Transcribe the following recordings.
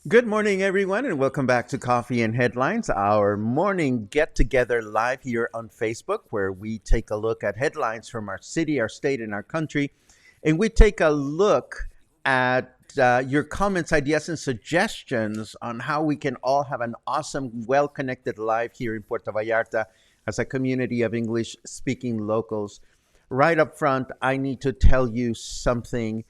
Good morning, everyone, and welcome back to Coffee and Headlines, our morning get together live here on Facebook, where we take a look at headlines from our city, our state, and our country. And we take a look at your comments, ideas, and suggestions on how we can all have an awesome, well connected life here in Puerto Vallarta as a community of English speaking locals. Right up front, I need to tell you something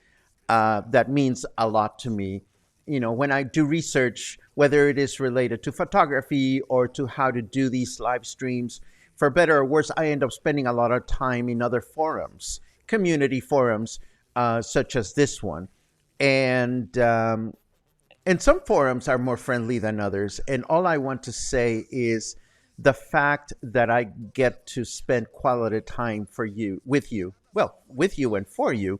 that means a lot to me. You know, when I do research, whether it is related to photography or to how to do these live streams, for better or worse, I end up spending a lot of time in other forums, community forums, such as this one. And some forums are more friendly than others. And all I want to say is the fact that I get to spend quality time with you and for you,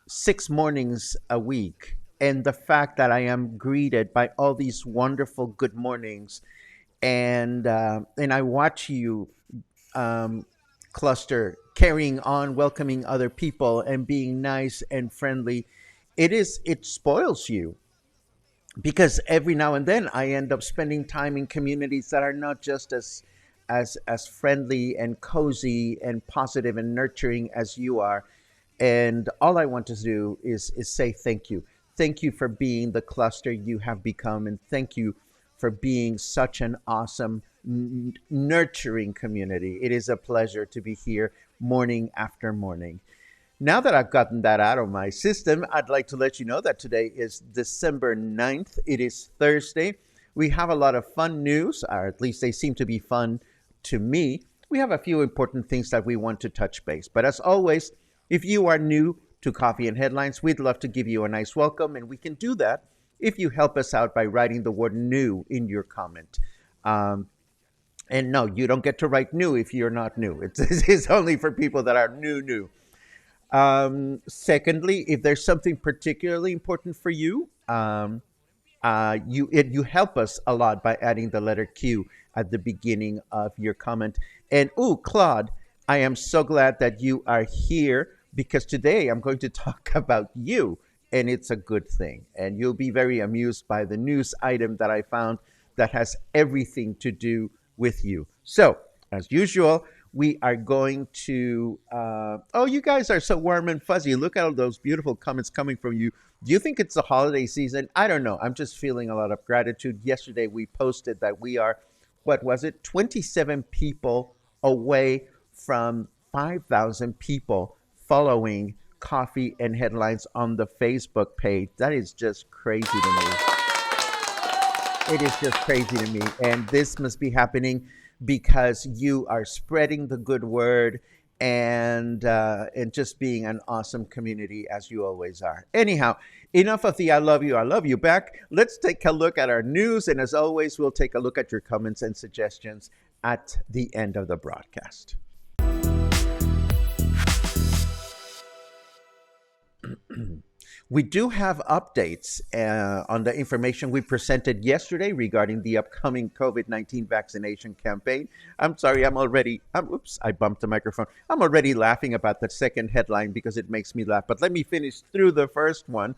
6 mornings a week. And the fact that I am greeted by all these wonderful good mornings, and I watch you cluster, carrying on, welcoming other people, and being nice and friendly. It spoils you, because every now and then I end up spending time in communities that are not just as friendly and cozy and positive and nurturing as you are. And all I want to do is say thank you. Thank you for being the cluster you have become, and thank you for being such an awesome, nurturing community. It is a pleasure to be here morning after morning. Now that I've gotten that out of my system, I'd like to let you know that today is December 9th. It is Thursday. We have a lot of fun news, or at least they seem to be fun to me. We have a few important things that we want to touch base. But as always, if you are new to Coffee and Headlines, we'd love to give you a nice welcome, and we can do that if you help us out by writing the word new in your comment. And no, you don't get to write new if you're not new. It's only for people that are new. Secondly, if there's something particularly important for you, you help us a lot by adding the letter Q at the beginning of your comment. And Claude, I am so glad that you are here, because today I'm going to talk about you, and it's a good thing. And you'll be very amused by the news item that I found that has everything to do with you. So, as usual, we are going to, you guys are so warm and fuzzy. Look at all those beautiful comments coming from you. Do you think it's the holiday season? I don't know. I'm just feeling a lot of gratitude. Yesterday, we posted that we are, 27 people away from 5,000 people following Coffee and Headlines on the Facebook page. That is just crazy to me. It is just crazy to me. And this must be happening because you are spreading the good word and just being an awesome community, as you always are. Anyhow, enough of the I love you back. Let's take a look at our news. And as always, we'll take a look at your comments and suggestions at the end of the broadcast. We do have updates on the information we presented yesterday regarding the upcoming COVID-19 vaccination campaign. I'm sorry, oops, I bumped the microphone. I'm already laughing about the second headline because it makes me laugh. But let me finish through the first one.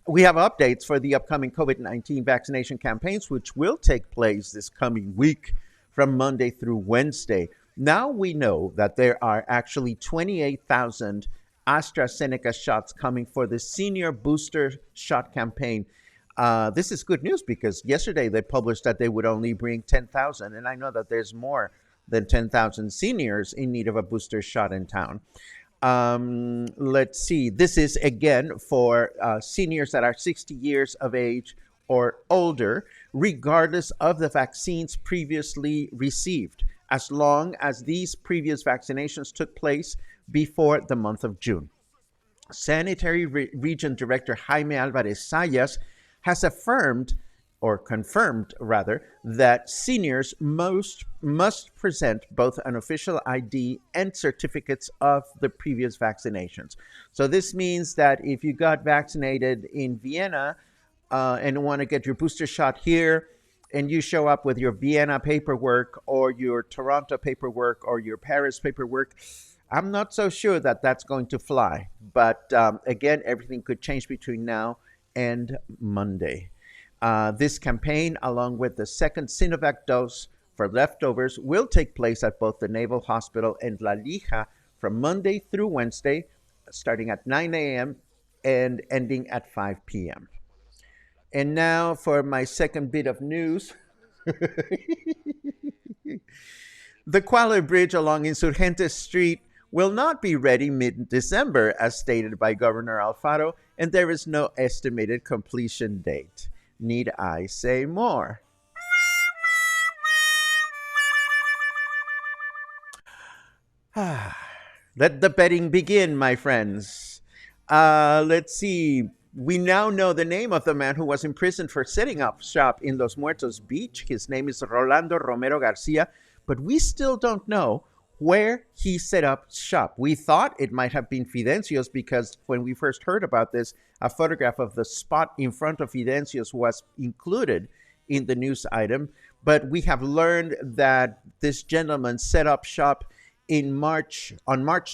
We have updates for the upcoming COVID-19 vaccination campaigns, which will take place this coming week from Monday through Wednesday. Now we know that there are actually 28,000 AstraZeneca shots coming for the senior booster shot campaign. This is good news because yesterday they published that they would only bring 10,000, and I know that there's more than 10,000 seniors in need of a booster shot in town. Let's see. This is again for seniors that are 60 years of age or older, regardless of the vaccines previously received, as long as these previous vaccinations took place before the month of June. Sanitary Region Director Jaime Alvarez Sayas has affirmed, or confirmed rather, that seniors must present both an official ID and certificates of the previous vaccinations. So this means that if you got vaccinated in Vienna and want to get your booster shot here, and you show up with your Vienna paperwork or your Toronto paperwork or your Paris paperwork, I'm not so sure that that's going to fly. But again, everything could change between now and Monday. This campaign, along with the second Sinovac dose for leftovers, will take place at both the Naval Hospital and La Lija from Monday through Wednesday, starting at 9 a.m. and ending at 5 p.m. And now for my second bit of news. The Qualo Bridge along Insurgentes Street will not be ready mid-December, as stated by Governor Alfaro, and there is no estimated completion date. Need I say more? Let the betting begin, my friends. Let's see. We now know the name of the man who was imprisoned for setting up shop in Los Muertos Beach. His name is Rolando Romero Garcia, but we still don't know where he set up shop. We thought it might have been Fidencio's because when we first heard about this, a photograph of the spot in front of Fidencio's was included in the news item. But we have learned that this gentleman set up shop on March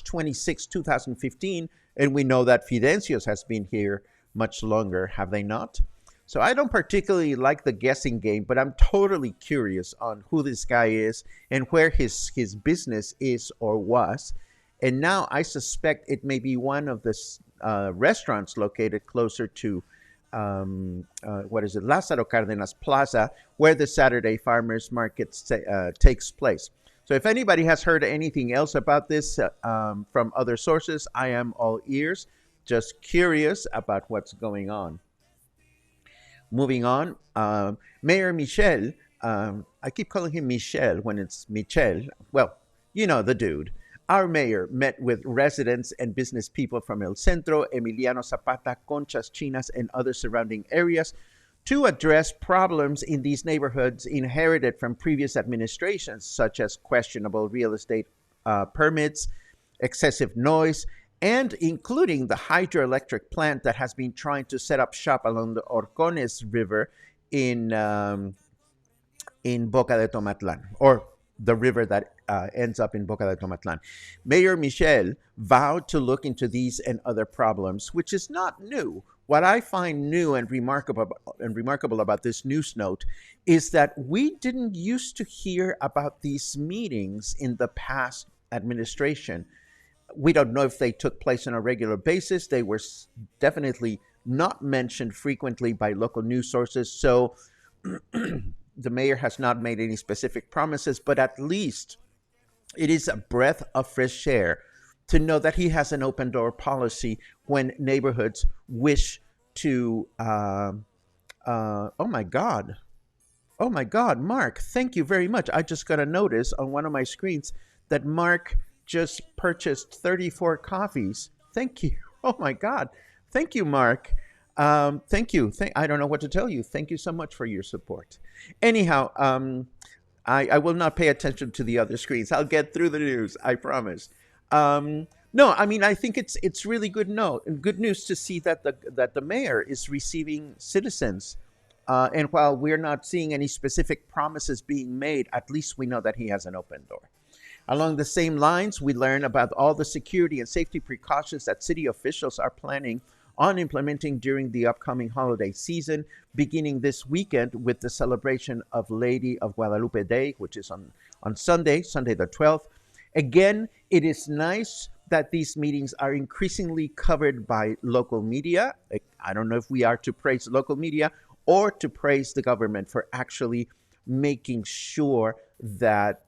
26, 2015, and we know that Fidencio's has been here much longer, have they not? So I don't particularly like the guessing game, but I'm totally curious on who this guy is and where his business is or was. And now I suspect it may be one of the restaurants located closer to, Lázaro Cárdenas Plaza, where the Saturday Farmers Market takes place. So if anybody has heard anything else about this from other sources, I am all ears. Just curious about what's going on. Moving on, Mayor Michel, I keep calling him Michel when it's Michel. Well, you know the dude. Our mayor met with residents and business people from El Centro, Emiliano Zapata, Conchas Chinas, and other surrounding areas to address problems in these neighborhoods inherited from previous administrations, such as questionable real estate permits, excessive noise, and including the hydroelectric plant that has been trying to set up shop along the Orcones River in Boca de Tomatlan, or the river that ends up in Boca de Tomatlan. Mayor Michel vowed to look into these and other problems, which is not new. What I find new and remarkable about this news note is that we didn't used to hear about these meetings in the past administration. We don't know if they took place on a regular basis. They were definitely not mentioned frequently by local news sources. So the mayor has not made any specific promises, but at least it is a breath of fresh air to know that he has an open door policy when neighborhoods wish to, oh my God, Mark, thank you very much. I just got a notice on one of my screens that Mark just purchased 34 coffees. Thank you. Oh my God. Thank you, Mark. Thank you. I don't know what to tell you. Thank you so much for your support. Anyhow, I will not pay attention to the other screens. I'll get through the news, I promise. No, I mean I think it's really good news to see that the mayor is receiving citizens, and while we're not seeing any specific promises being made, at least we know that he has an open door. Along the same lines, we learn about all the security and safety precautions that city officials are planning on implementing during the upcoming holiday season, beginning this weekend with the celebration of Lady of Guadalupe Day, which is on Sunday, Sunday the 12th. Again, it is nice that these meetings are increasingly covered by local media. I don't know if we are to praise local media or to praise the government for actually making sure that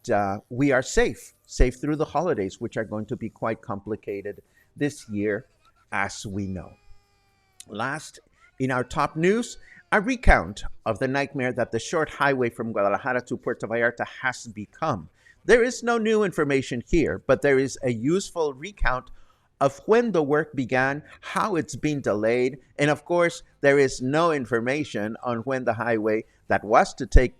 we are safe through the holidays, which are going to be quite complicated this year, as we know. Last, in our top news, a recount of the nightmare that the short highway from Guadalajara to Puerto Vallarta has become. There is no new information here, but there is a useful recount of when the work began, how it's been delayed, and of course, there is no information on when the highway that was to take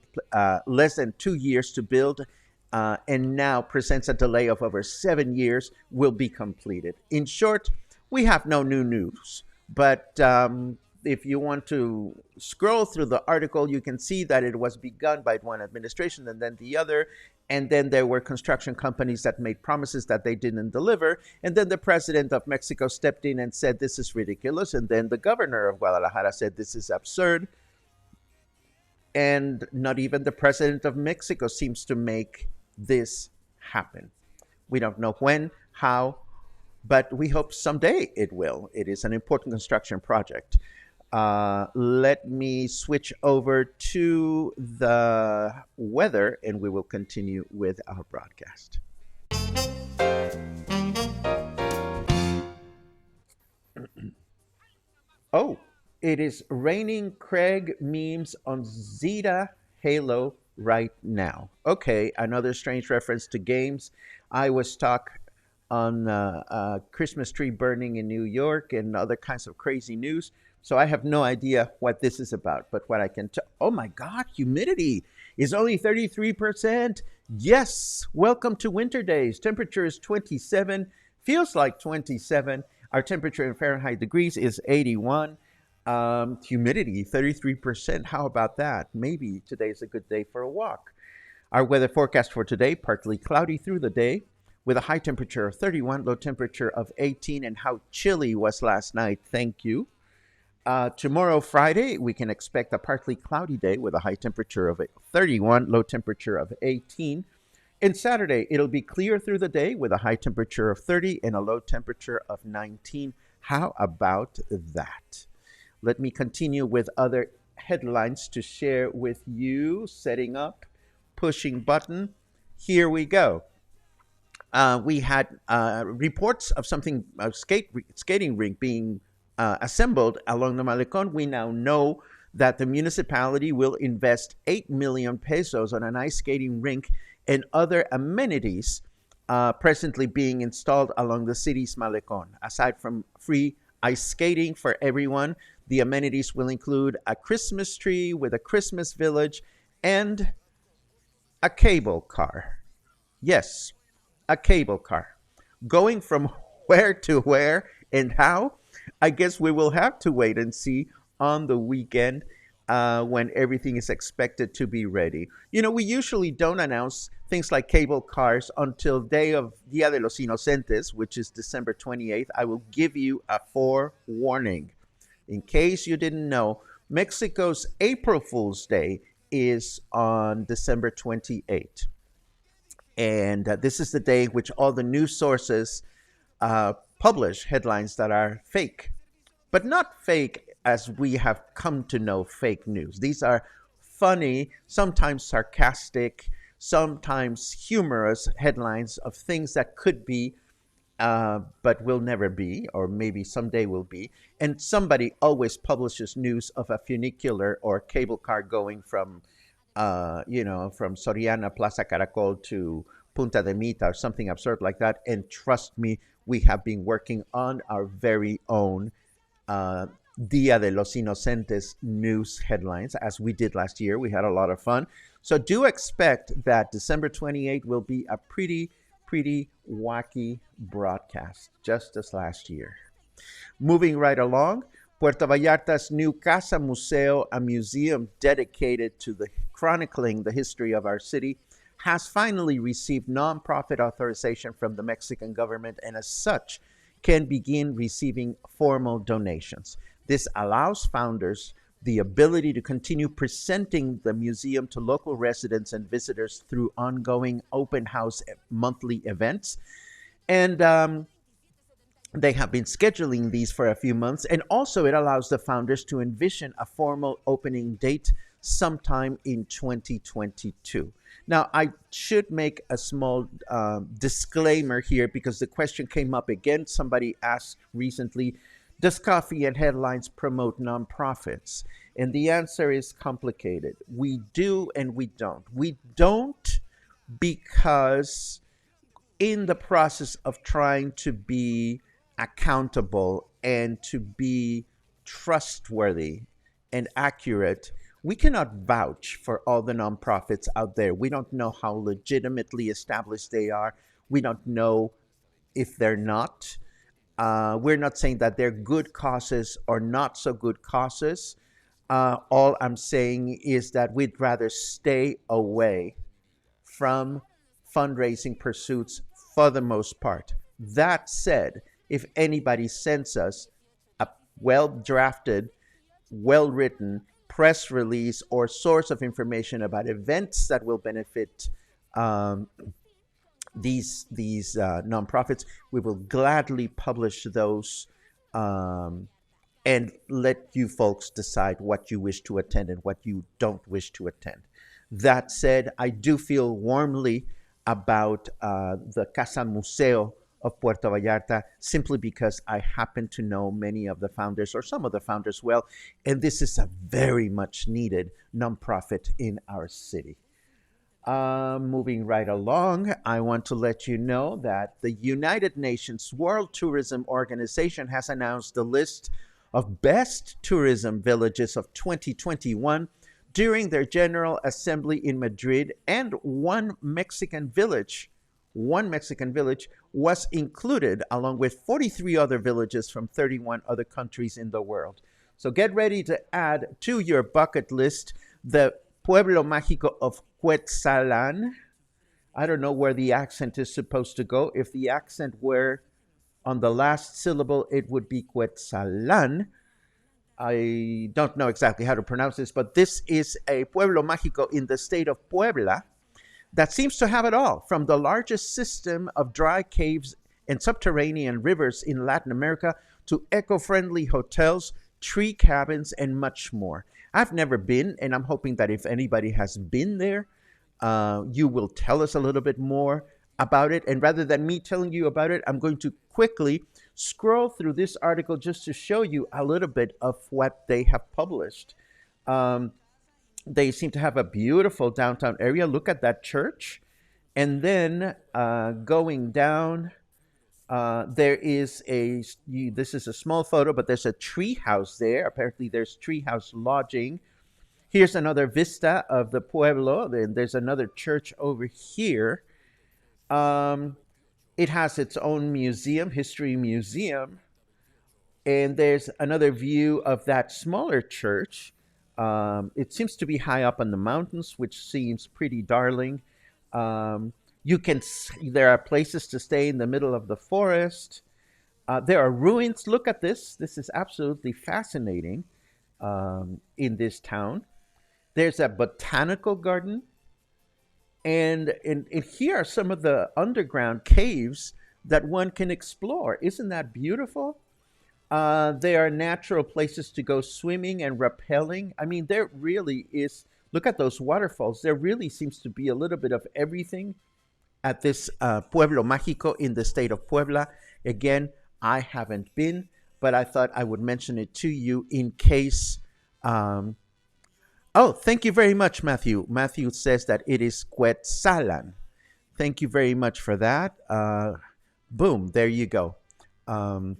less than 2 years to build and now presents a delay of over 7 years will be completed. In short, we have no new news, but if you want to scroll through the article, you can see that it was begun by one administration and then the other. And then there were construction companies that made promises that they didn't deliver. And then the president of Mexico stepped in and said, this is ridiculous. And then the governor of Guadalajara said, this is absurd. And not even the president of Mexico seems to make this happen. We don't know when, how, but we hope someday it will. It is an important construction project. Let me switch over to the weather and we will continue with our broadcast. Oh, it is raining Craig memes on Zeta Halo right now. Okay, another strange reference to games. I was stuck on a Christmas tree burning in New York and other kinds of crazy news. So I have no idea what this is about. But what I can tell, oh my God, humidity is only 33%. Yes, welcome to winter days. Temperature is 27, feels like 27. Our temperature in Fahrenheit degrees is 81. Humidity, 33%. How about that? Maybe today's a good day for a walk. Our weather forecast for today, partly cloudy through the day with a high temperature of 31, low temperature of 18, and how chilly was last night. Thank you. Tomorrow, Friday, we can expect a partly cloudy day with a high temperature of 31, low temperature of 18. And Saturday, it'll be clear through the day with a high temperature of 30 and a low temperature of 19. How about that? Let me continue with other headlines to share with you. Setting up, pushing button. Here we go. We had reports of something, skating rink being assembled along the Malecon. We now know that the municipality will invest 8 million pesos on an ice skating rink and other amenities presently being installed along the city's Malecon. Aside from free ice skating for everyone, the amenities will include a Christmas tree with a Christmas village and a cable car. Yes, a cable car. Going from where to where and how? I guess we will have to wait and see on the weekend when everything is expected to be ready. You know, we usually don't announce things like cable cars until day of Dia de los Inocentes, which is December 28th. I will give you a forewarning. In case you didn't know, Mexico's April Fool's Day is on December 28th. And this is the day which all the news sources publish headlines that are fake, but not fake as we have come to know fake news. These are funny, sometimes sarcastic, sometimes humorous headlines of things that could be, but will never be, or maybe someday will be. And somebody always publishes news of a funicular or cable car going from, from Soriana, Plaza Caracol to Punta de Mita or something absurd like that. And trust me, we have been working on our very own Dia de los Inocentes news headlines, as we did last year. We had a lot of fun. So do expect that December 28th will be a pretty pretty wacky broadcast just as last year. Moving right along, Puerto Vallarta's new Casa Museo, a museum dedicated to the chronicling the history of our city, has finally received nonprofit authorization from the Mexican government and as such can begin receiving formal donations. This allows founders the ability to continue presenting the museum to local residents and visitors through ongoing open house monthly events. And they have been scheduling these for a few months, and also it allows the founders to envision a formal opening date sometime in 2022. Now, I should make a small disclaimer here because the question came up again. Somebody asked recently, does coffee and headlines promote nonprofits? And the answer is complicated. We do and we don't. We don't because in the process of trying to be accountable and to be trustworthy and accurate, we cannot vouch for all the nonprofits out there. We don't know how legitimately established they are. We don't know if they're not. We're not saying that they're good causes or not so good causes. All I'm saying is that we'd rather stay away from fundraising pursuits for the most part. That said, if anybody sends us a well drafted, well written press release or source of information about events that will benefit um, these nonprofits, we will gladly publish those and let you folks decide what you wish to attend and what you don't wish to attend. That said, I do feel warmly about the Casa Museo of Puerto Vallarta simply because I happen to know many of the founders or some of the founders well, and this is a very much needed nonprofit in our city. Moving right along, I want to let you know that the United Nations World Tourism Organization has announced the list of best tourism villages of 2021 during their General Assembly in Madrid, and one Mexican village was included along with 43 other villages from 31 other countries in the world. So get ready to add to your bucket list the Pueblo Mágico of Quetzalne. I don't know where the accent is supposed to go. If the accent were on the last syllable, it would be Quetzalne. I don't know exactly how to pronounce this, but this is a Pueblo Mágico in the state of Puebla that seems to have it all, from the largest system of dry caves and subterranean rivers in Latin America to eco-friendly hotels, tree cabins, and much more. I've never been, and I'm hoping that if anybody has been there, you will tell us a little bit more about it. And rather than me telling you about it, I'm going to quickly scroll through this article just to show you a little bit of what they have published. Um, they seem to have a beautiful downtown area. Look at that church. And then going down, there is this is a small photo, but there's a tree house there. Apparently there's treehouse lodging. Here's another vista of the pueblo. Then there's another church over here. Um, it has its own museum, history museum. And there's another view of that smaller church. It seems to be high up on the mountains, which seems pretty darling. Um, there are places to stay in the middle of the forest. There are ruins. Look at this. This is absolutely fascinating in this town. There's a botanical garden. And here are some of the underground caves that one can explore. Isn't that beautiful? There are natural places to go swimming and rappelling. I mean, there really is. Look at those waterfalls. There really seems to be a little bit of everything at this Pueblo Mágico in the state of Puebla. Again, I haven't been, but I thought I would mention it to you in case. Oh, thank you very much, Matthew. Matthew says that it is Quetzalan. Thank you very much for that. Boom, there you go. Um,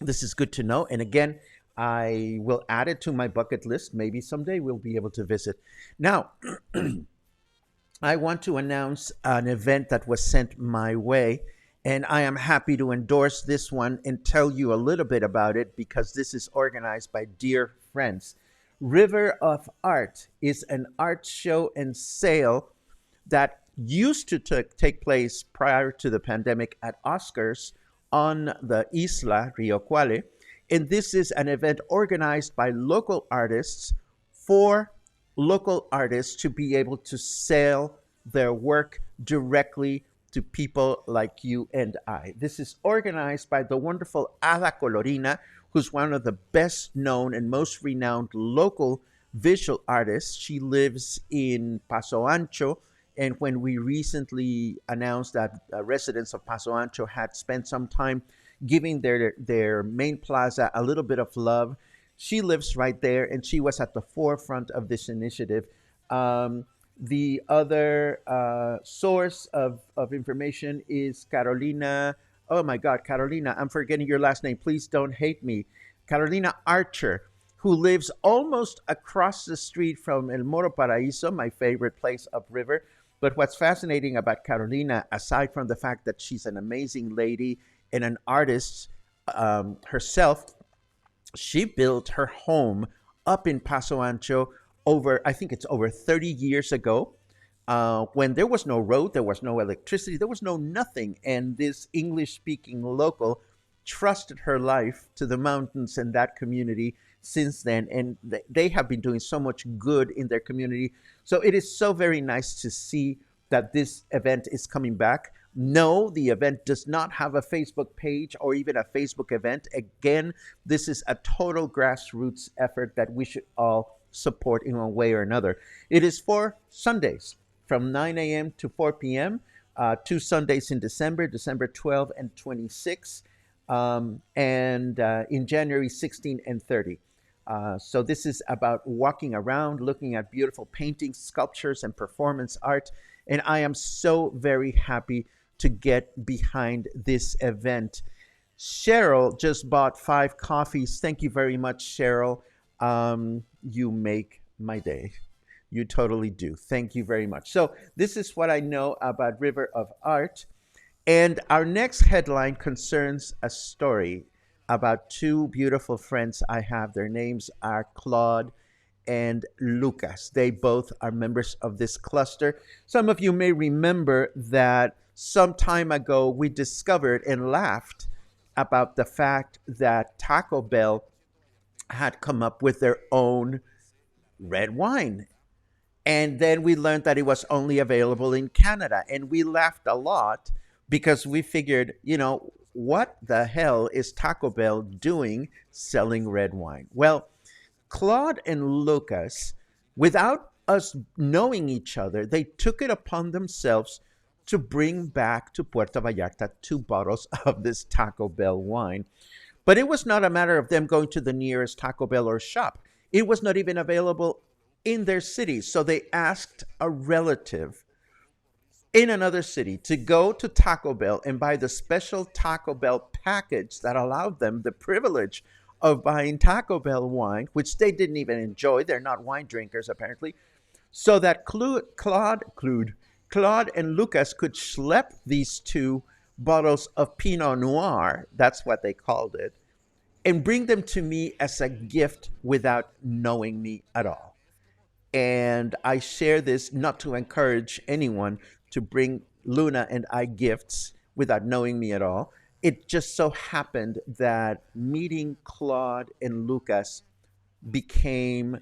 this is good to know. And again, I will add it to my bucket list. Maybe someday we'll be able to visit. Now, I want to announce an event that was sent my way, and I am happy to endorse this one and tell you a little bit about it because this is organized by dear friends. River of Art is an art show and sale that used to take place prior to the pandemic at Oscars on the Isla Rio Cuale. And this is an event organized by local artists for local artists to be able to sell their work directly to people like you and I. This is organized by the wonderful Ada Colorina, who's one of the best known and most renowned local visual artists. She lives in Paso Ancho. And when we recently announced that residents of Paso Ancho had spent some time giving their main plaza a little bit of love, she lives right there, and she was at the forefront of this initiative. Um, the other source of information is Carolina. Oh my God, Carolina, I'm forgetting your last name. Please don't hate me. Carolina Archer, who lives almost across the street from El Moro Paraíso, my favorite place upriver. But what's fascinating about Carolina, aside from the fact that she's an amazing lady and an artist herself, she built her home up in Paso Ancho over, I think it's over 30 years ago, when there was no road, there was no electricity, there was no nothing. And this English speaking local trusted her life to the mountains and that community since then. And they have been doing so much good in their community. So it is so very nice to see that this event is coming back. No, the event does not have a Facebook page or even a Facebook event. Again, this is a total grassroots effort that we should all support in one way or another. It is for Sundays from 9 a.m. to 4 p.m., 2 Sundays in December, December 12 and 26, and in January 16 and 30. So this is about walking around, looking at beautiful paintings, sculptures, and performance art. And I am so very happy to get behind this event. Cheryl just bought 5 coffees. Thank you very much, Cheryl. You make my day. You totally do. Thank you very much. So this is what I know about River of Art. And our next headline concerns a story about two beautiful friends I have. Their names are Claude and Lucas. They both are members of this cluster. Some of you may remember that some time ago we discovered and laughed about the fact that Taco Bell had come up with their own red wine. And then we learned that it was only available in Canada. And we laughed a lot because we figured, what the hell is Taco Bell doing selling red wine? Well, Claude and Lucas, without us knowing each other, they took it upon themselves to bring back to Puerto Vallarta 2 bottles of this Taco Bell wine. But it was not a matter of them going to the nearest Taco Bell or shop. It was not even available in their city. So they asked a relative in another city to go to Taco Bell and buy the special Taco Bell package that allowed them the privilege of buying Taco Bell wine, which they didn't even enjoy. They're not wine drinkers, apparently. So that Claude and Lucas could schlep these 2 bottles of Pinot Noir, that's what they called it, and bring them to me as a gift without knowing me at all. And I share this not to encourage anyone to bring Luna and I gifts without knowing me at all. It just so happened that meeting Claude and Lucas became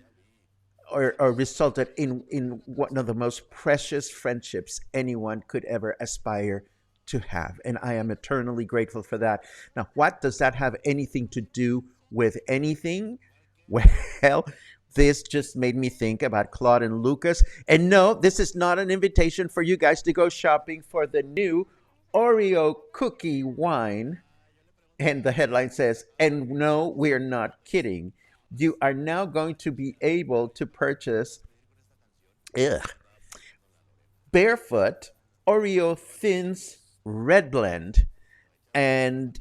or resulted in one of the most precious friendships anyone could ever aspire to have. And I am eternally grateful for that. Now, what does that have anything to do with anything? Well, this just made me think about Claude and Lucas. And no, this is not an invitation for you guys to go shopping for the new Oreo cookie wine. And the headline says, and no, we're not kidding. You are now going to be able to purchase ugh, Barefoot Oreo Thins Red Blend. And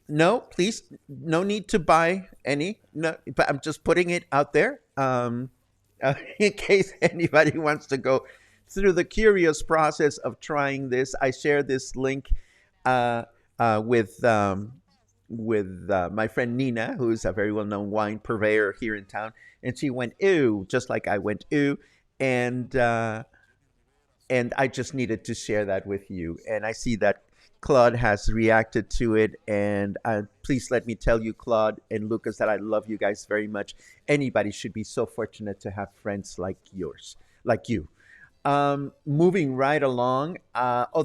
no, please, no need to buy any. No, but I'm just putting it out there in case anybody wants to go through the curious process of trying this, I share this link uh, with my friend Nina, who's a very well-known wine purveyor here in town, and she went ew, just like I went ew, and uh, and I just needed to share that with you. And I see that Claude has reacted to it, and please let me tell you, Claude and Lucas, that I love you guys very much. Anybody should be so fortunate to have friends like yours, like you. Moving right along.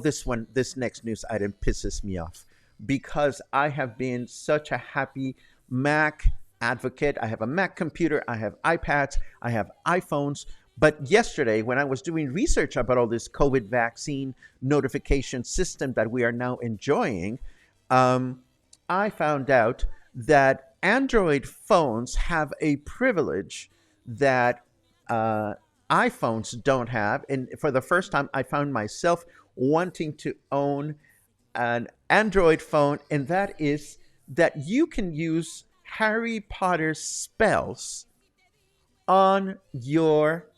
This next news item pisses me off because I have been such a happy Mac advocate. I have a Mac computer, I have iPads, I have iPhones. But yesterday, when I was doing research about all this COVID vaccine notification system that we are now enjoying, um, I found out that Android phones have a privilege that uh, iPhones don't have. And for the first time, I found myself wanting to own an Android phone, and that is that you can use Harry Potter spells on your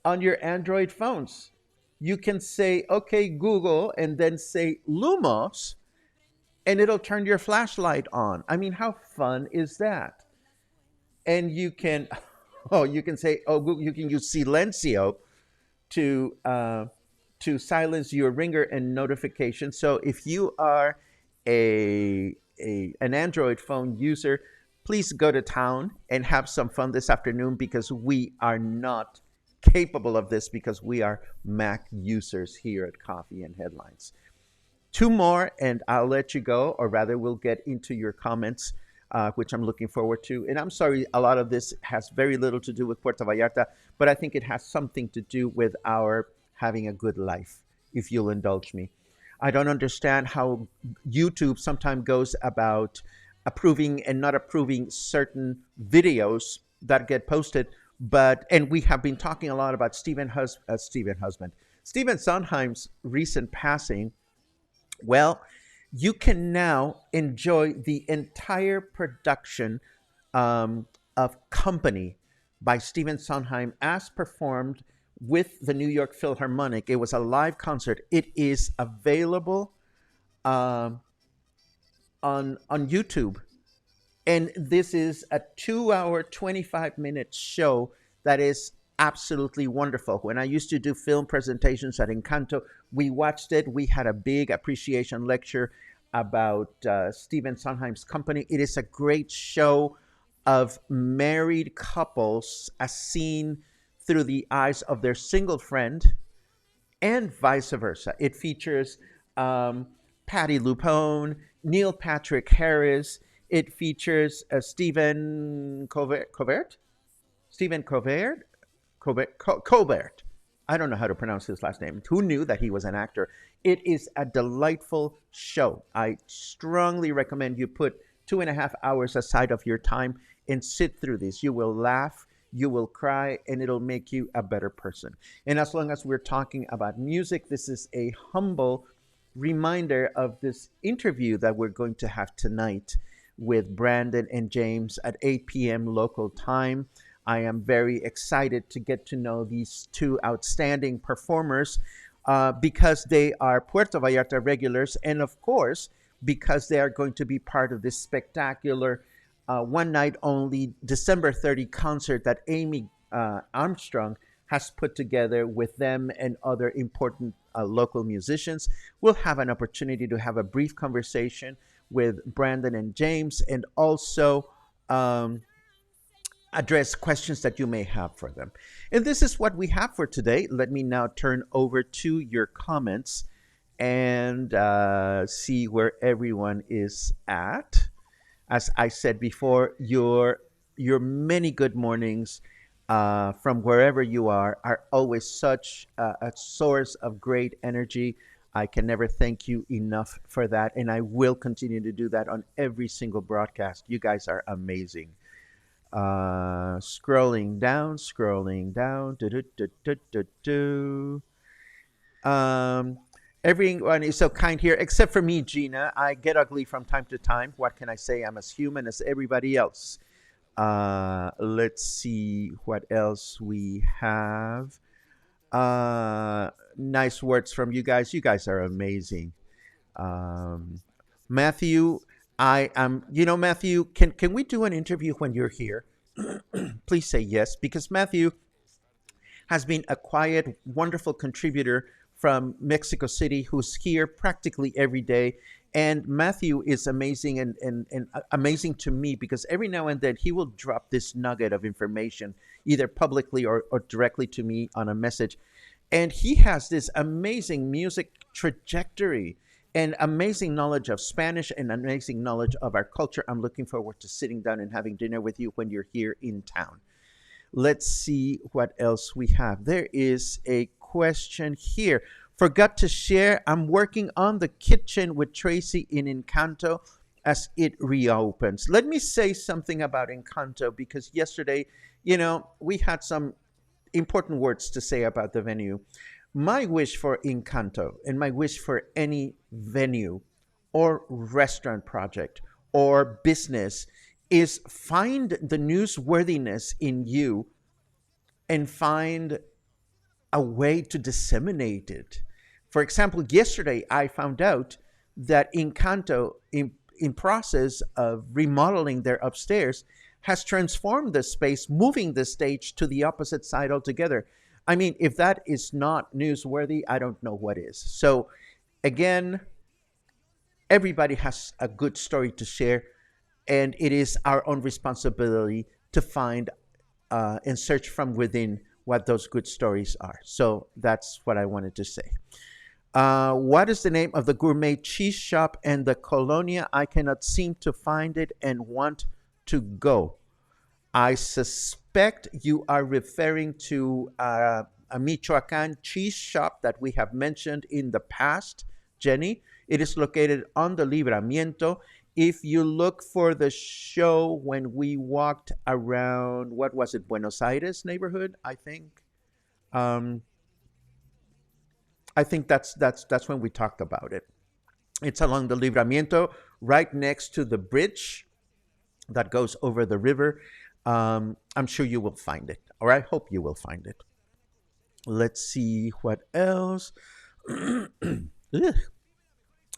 Android phones. You can say, okay, Google, and then say Lumos, and it'll turn your flashlight on. I mean, how fun is that? And you can, oh, you can say, oh, Google, you can use Silencio to silence your ringer and notification. So if you are an Android phone user, please go to town and have some fun this afternoon because we are not capable of this because we are Mac users here at Coffee and Headlines. Two more, and I'll let you go, or rather, we'll get into your comments, which I'm looking forward to. And I'm sorry, a lot of this has very little to do with Puerto Vallarta, but I think it has something to do with our having a good life, if you'll indulge me. I don't understand how YouTube sometimes goes about approving and not approving certain videos that get posted. And we have been talking a lot about Stephen Sondheim's recent passing. Well, you can now enjoy the entire production of Company by Stephen Sondheim as performed with the New York Philharmonic. It was a live concert. It is available um, on YouTube. And this is a 2 hour, 25-minute show that is absolutely wonderful. When I used to do film presentations at Encanto, we watched it. We had a big appreciation lecture about Stephen Sondheim's Company. It is a great show of married couples as seen through the eyes of their single friend and vice versa. It features Patty Lupone, Neil Patrick Harris. It features Stephen Colbert. I don't know how to pronounce his last name. Who knew that he was an actor? It is a delightful show. I strongly recommend you put 2.5 hours aside of your time and sit through this. You will laugh, you will cry, and it'll make you a better person. And as long as we're talking about music, this is a humble reminder of this interview that we're going to have tonight with Brandon and James at 8 p.m. local time. I am very excited to get to know these two outstanding performers because they are Puerto Vallarta regulars, and of course, because they are going to be part of this spectacular one night only December 30 concert that Amy Armstrong has put together with them and other important local musicians. We'll have an opportunity to have a brief conversation with Brandon and James, and also address questions that you may have for them. And this is what we have for today. Let me now turn over to your comments and see where everyone is at. As I said before, your many good mornings from wherever you are always such a source of great energy. I can never thank you enough for that, and I will continue to do that on every single broadcast. You guys are amazing. Scrolling down. Do, do, do, do, do, do. Everyone is so kind here, except for me, Gina. I get ugly from time to time. What can I say? I'm as human as everybody else. Let's see what else we have. Nice words from you guys. You guys are amazing. Um, Matthew, I am. Matthew, can we do an interview when you're here? Please say yes, because Matthew has been a quiet, wonderful contributor from Mexico City who's here practically every day. And Matthew is amazing and amazing to me because every now and then he will drop this nugget of information, either publicly or directly to me on a message. And he has this amazing music trajectory and amazing knowledge of Spanish and amazing knowledge of our culture. I'm looking forward to sitting down and having dinner with you when you're here in town. Let's see what else we have. There is a question here. Forgot to share. I'm working on the kitchen with Tracy in Encanto as it reopens. Let me say something about Encanto because yesterday, we had some important words to say about the venue. My wish for Encanto and my wish for any venue or restaurant project or business is find the newsworthiness in you and find a way to disseminate it. For example, yesterday I found out that Encanto, in process of remodeling their upstairs, has transformed the space, moving the stage to the opposite side altogether. I mean, if that is not newsworthy, I don't know what is. So, again, everybody has a good story to share, and it is our own responsibility to find and search from within what those good stories are. So that's what I wanted to say. What is the name of the gourmet cheese shop and the colonia? I cannot seem to find it and want to go. I suspect you are referring to a Michoacan cheese shop that we have mentioned in the past, Jenny. It is located on the Libramiento. If you look for the show when we walked around, what was it, Buenos Aires neighborhood, I think. Um, I think that's when we talked about it. It's along the Libramiento, right next to the bridge that goes over the river. I'm sure you will find it, or I hope you will find it. Let's see what else. Ugh,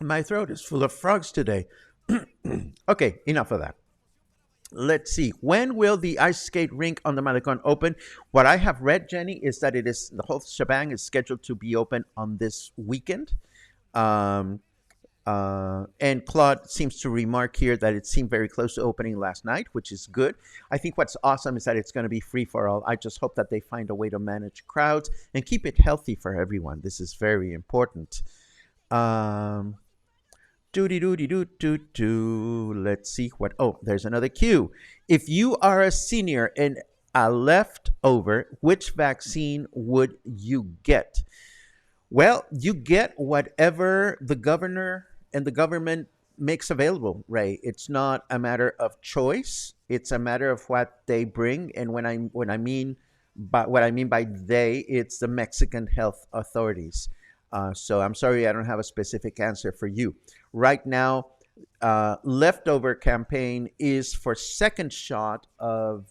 my throat is full of frogs today. Okay, enough of that. Let's see. When will the ice skate rink on the Malecon open? What I have read, Jenny, is that the whole shebang is scheduled to be open on this weekend. Um, and Claude seems to remark here that it seemed very close to opening last night, which is good. I think what's awesome is that it's going to be free for all. I just hope that they find a way to manage crowds and keep it healthy for everyone. This is very important. Um, Doody doody doo doo doo. Let's see what. Oh, there's another cue. If you are a senior and a leftover, which vaccine would you get? Well, you get whatever the governor and the government makes available, Ray. It's not a matter of choice. It's a matter of what they bring. And what I mean by they, it's the Mexican health authorities. So I'm sorry, I don't have a specific answer for you. Right now, leftover campaign is for second shot of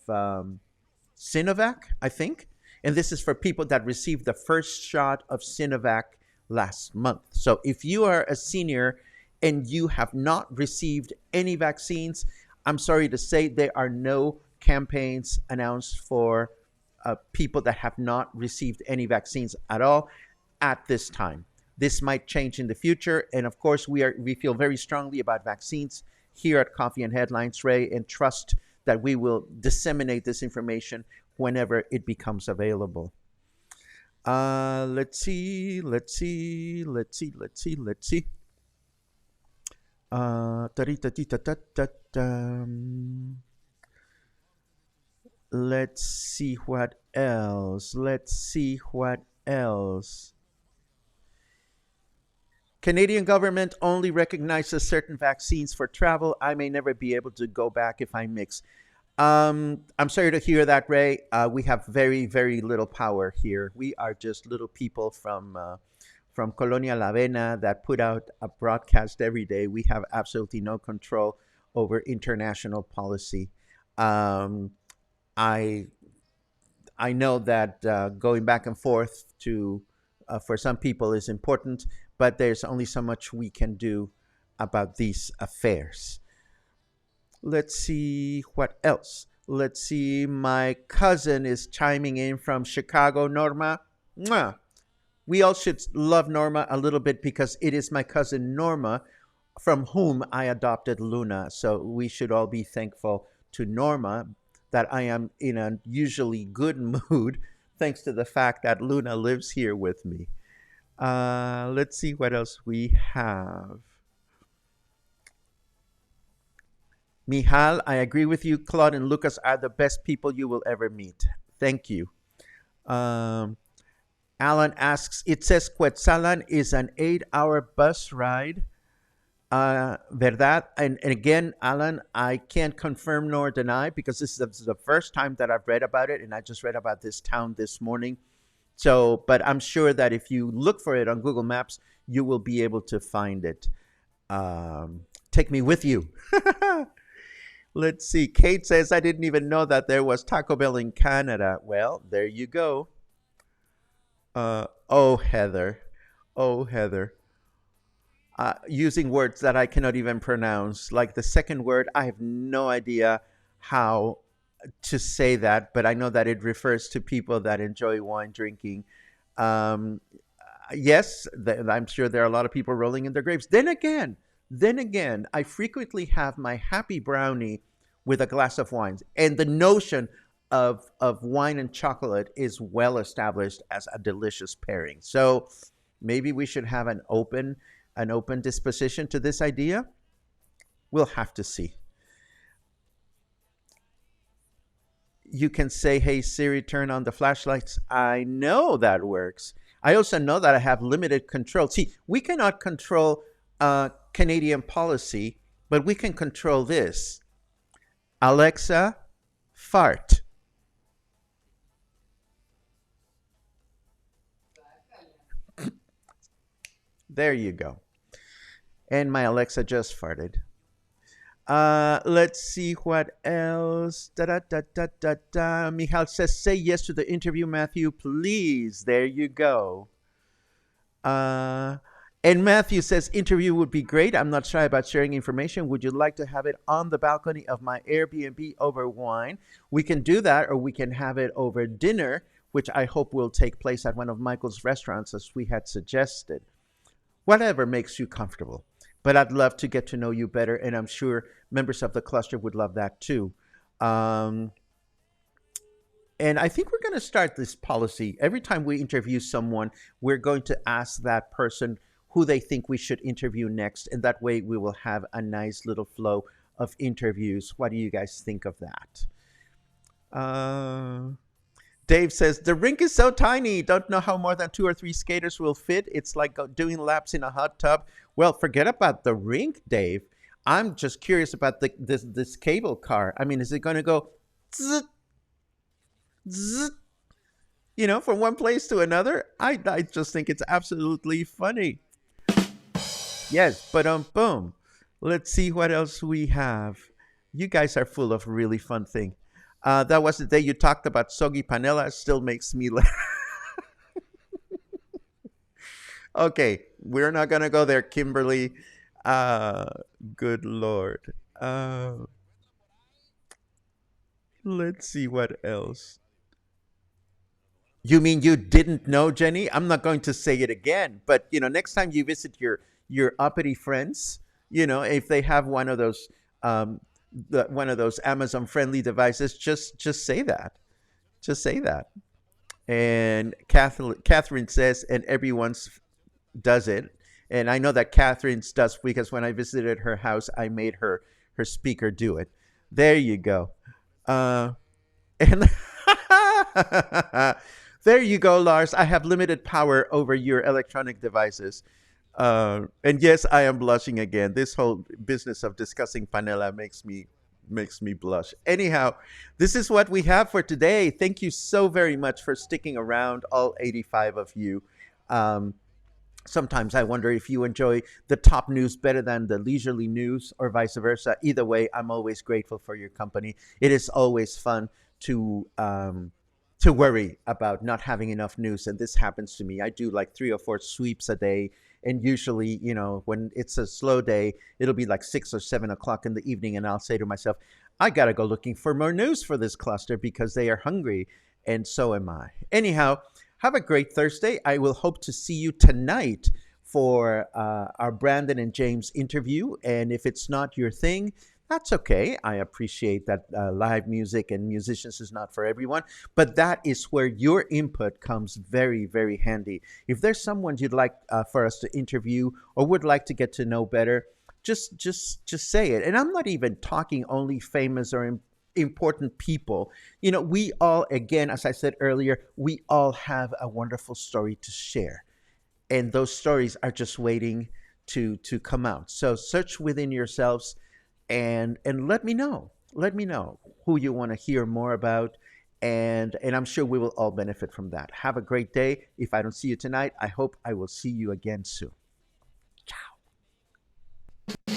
Sinovac, I think. And this is for people that received the first shot of Sinovac last month. So if you are a senior and you have not received any vaccines, I'm sorry to say there are no campaigns announced for people that have not received any vaccines at all at this time. This might change in the future. And of course, we feel very strongly about vaccines here at Coffee and Headlines, Ray, and trust that we will disseminate this information whenever it becomes available. Let's see. Let's see what else. Canadian government only recognizes certain vaccines for travel. I may never be able to go back if I mix. I'm sorry to hear that, Ray. We have very, very little power here. We are just little people from Colonia La Vena that put out a broadcast every day. We have absolutely no control over international policy. Um, I I know that going back and forth to for some people is important, but there's only so much we can do about these affairs. Let's see what else. Let's see. My cousin is chiming in from Chicago, Norma. Mwah. We all should love Norma a little bit because it is my cousin Norma from whom I adopted Luna. So we should all be thankful to Norma that I am in a usually good mood thanks to the fact that Luna lives here with me. Let's see what else we have. Mihal, I agree with you. Claude and Lucas are the best people you will ever meet. Thank you. Um, Alan asks, it says Quetzalne is an 8-hour bus ride. ¿Verdad? And again, Alan, I can't confirm nor deny because this is the first time that I've read about it, and I just read about this town this morning. So, but I'm sure that if you look for it on Google Maps, you will be able to find it. Take me with you. Let's see. Kate says, I didn't even know that there was Taco Bell in Canada. Well, there you go. Oh, Heather. Oh, Heather. Using words that I cannot even pronounce. Like the second word, I have no idea how to say that, but I know that it refers to people that enjoy wine drinking. Um, yes, I'm sure there are a lot of people rolling in their graves. Then again, I frequently have my happy brownie with a glass of wine, and the notion of wine and chocolate is well established as a delicious pairing. So maybe we should have an open disposition to this idea. We'll have to see. You can say, hey Siri, turn on the flashlights. I know that works. I also know that I have limited control. See, we cannot control Canadian policy, but we can control this. Alexa, fart. There you go. And my Alexa just farted. Let's see what else. Da da da da da da. Michal says, "Say yes to the interview, Matthew, please." There you go. Uh, and Matthew says, "Interview would be great. I'm not shy about sharing information. Would you like to have it on the balcony of my Airbnb over wine? We can do that, or we can have it over dinner, which I hope will take place at one of Michael's restaurants, as we had suggested. Whatever makes you comfortable. But I'd love to get to know you better, and I'm sure members of the cluster would love that too." Um, and I think we're going to start this policy. Every time we interview someone, we're going to ask that person who they think we should interview next. And that way we will have a nice little flow of interviews. What do you guys think of that? Uh, Dave says, the rink is so tiny. Don't know how more than 2 or 3 skaters will fit. It's like doing laps in a hot tub. Well, forget about the rink, Dave. I'm just curious about this cable car. I mean, is it going to go zzz, zzz, from one place to another? I just think it's absolutely funny. Yes, but boom. Let's see what else we have. You guys are full of really fun things. That was the day you talked about soggy panela. It still makes me laugh. Okay, we're not going to go there, Kimberly. Uh, Good Lord. Let's see what else. You mean you didn't know, Jenny? I'm not going to say it again, but next time you visit your uppity friends, if they have one of those um, one of those Amazon friendly devices, just say that. Just say that. And Catherine says, and everyone's does it. And I know that Catherine's does because when I visited her house, I made her speaker do it. There you go. Uh, and there you go, Lars. I have limited power over your electronic devices. And yes, I am blushing again. This whole business of discussing panela makes me blush. Anyhow, this is what we have for today. Thank you so very much for sticking around, all 85 of you. Um, Sometimes I wonder if you enjoy the top news better than the leisurely news or vice versa. Either way, I'm always grateful for your company. It is always fun to to worry about not having enough news. And this happens to me. I do like 3 or 4 sweeps a day. And usually, when it's a slow day, it'll be like 6 or 7 o'clock in the evening. And I'll say to myself, I got to go looking for more news for this cluster because they are hungry. And so am I. Anyhow, have a great Thursday. I will hope to see you tonight for our Brandon and James interview. And if it's not your thing, that's okay. I appreciate that live music and musicians is not for everyone, but that is where your input comes very, very handy. If there's someone you'd like for us to interview or would like to get to know better, just say it. And I'm not even talking only famous or important people. We all, again, as I said earlier, we all have a wonderful story to share, and those stories are just waiting to come out. So search within yourselves and let me know who you want to hear more about, and I'm sure we will all benefit from that. Have a great day. If I don't see you tonight, I hope I will see you again soon. Ciao.